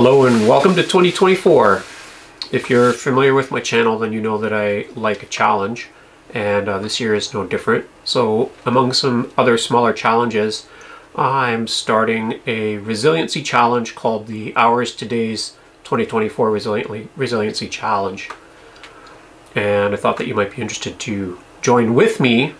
Hello and welcome to 2024. If you're familiar with my channel, then you know that I like a challenge, and this year is no different. So among some other smaller challenges, I'm starting a resiliency challenge called the Hours to Days 2024 Resiliency Challenge. And I thought that you might be interested to join with me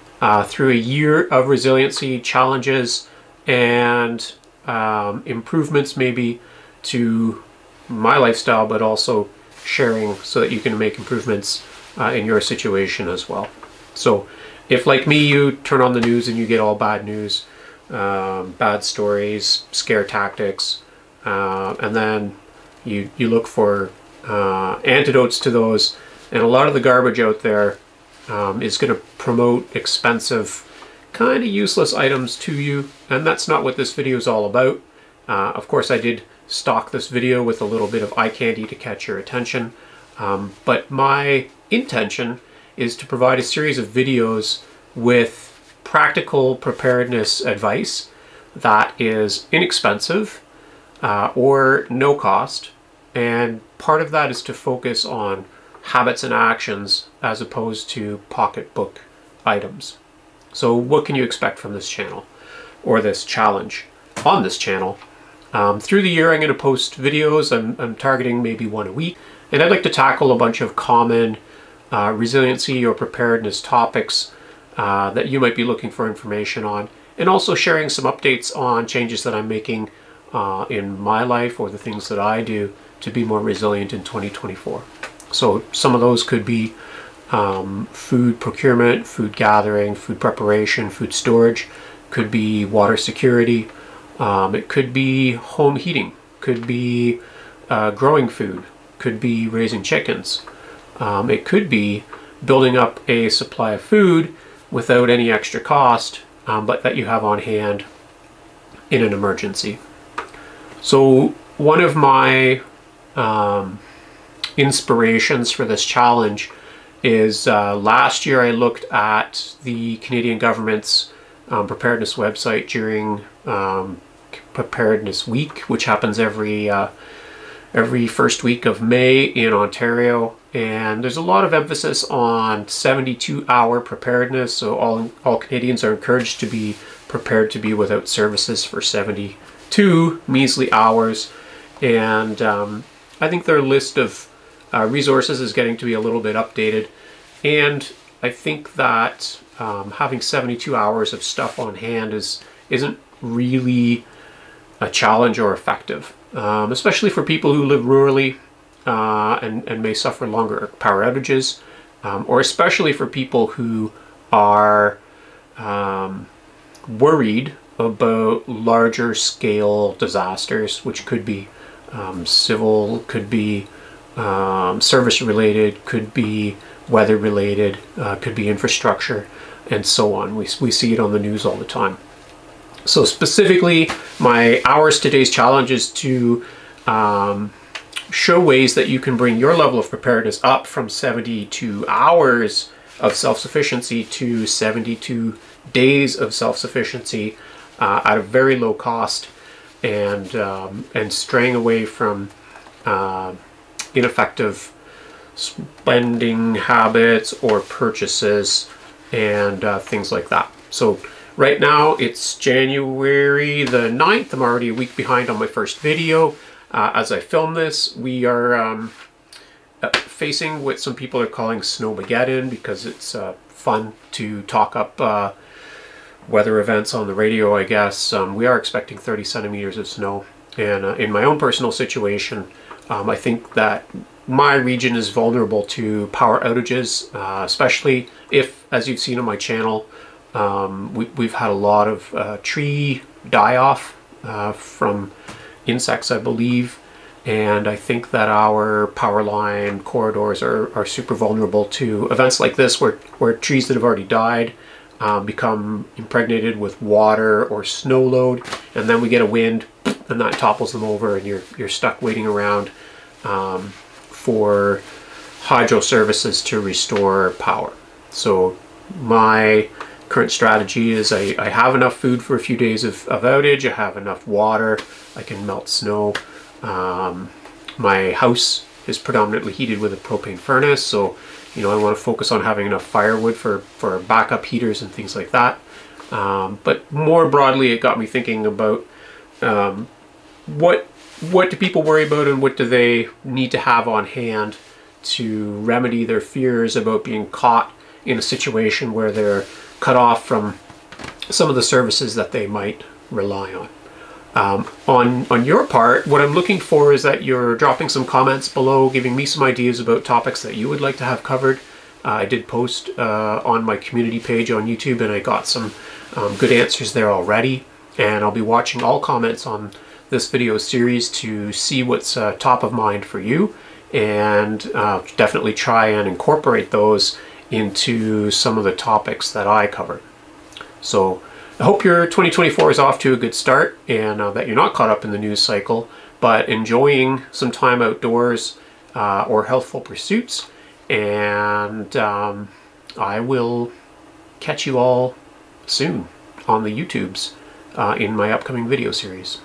through a year of resiliency challenges and improvements maybe to my lifestyle, but also sharing so that you can make improvements in your situation as well. So if, like me, you turn on the news and you get all bad news, bad stories, scare tactics, and then you look for antidotes to those, and a lot of the garbage out there is going to promote expensive, kind of useless items to you, and that's not what this video is all about. Of course, I did stock this video with a little bit of eye candy to catch your attention, but my intention is to provide a series of videos with practical preparedness advice that is inexpensive or no cost, and part of that is to focus on habits and actions as opposed to pocketbook items. So what can you expect from this channel or this challenge on this channel? Through the year, I'm going to post videos. I'm targeting maybe one a week, and I'd like to tackle a bunch of common resiliency or preparedness topics that you might be looking for information on, and also sharing some updates on changes that I'm making in my life or the things that I do to be more resilient in 2024. So some of those could be food procurement, food gathering, food preparation, food storage, could be water security. It could be home heating, could be growing food, could be raising chickens. It could be building up a supply of food without any extra cost, but that you have on hand in an emergency. So one of my inspirations for this challenge is last year I looked at the Canadian government's preparedness website during Preparedness Week, which happens every first week of May in Ontario, and there's a lot of emphasis on 72-hour preparedness. So all Canadians are encouraged to be prepared to be without services for 72 measly hours, and I think their list of resources is getting to be a little bit updated, and I think that having 72 hours of stuff on hand isn't really a challenge or effective, especially for people who live rurally and may suffer longer power outages, or especially for people who are worried about larger scale disasters, which could be civil, could be service related, could be weather related, could be infrastructure, and so on. We see it on the news all the time. So specifically, my Hours to Days challenge is to show ways that you can bring your level of preparedness up from 72 hours of self-sufficiency to 72 days of self-sufficiency at a very low cost, and straying away from ineffective spending habits or purchases and things like that. So right now it's January the 9th. I'm already a week behind on my first video. As I film this, we are facing what some people are calling Snowmageddon, because it's fun to talk up weather events on the radio, I guess. We are expecting 30 centimeters of snow, and in my own personal situation, I think that my region is vulnerable to power outages, especially if, as you've seen on my channel, we've had a lot of tree die-off from insects, I believe, and I think that our power line corridors are super vulnerable to events like this, where trees that have already died become impregnated with water or snow load, and then we get a wind and that topples them over, and you're stuck waiting around for hydro services to restore power. So my current strategy is I have enough food for a few days of outage. I have enough water. I can melt snow. My house is predominantly heated with a propane furnace, so you know I want to focus on having enough firewood for backup heaters and things like that. But more broadly, it got me thinking about what do people worry about, and what do they need to have on hand to remedy their fears about being caught in a situation where they're cut off from some of the services that they might rely on. On your part, what I'm looking for is that you're dropping some comments below, giving me some ideas about topics that you would like to have covered. I did post on my community page on YouTube, and I got some good answers there already. And I'll be watching all comments on this video series to see what's top of mind for you, and definitely try and incorporate those into some of the topics that I cover. So I hope your 2024 is off to a good start, and that you're not caught up in the news cycle, but enjoying some time outdoors or healthful pursuits. And I will catch you all soon on the YouTubes in my upcoming video series.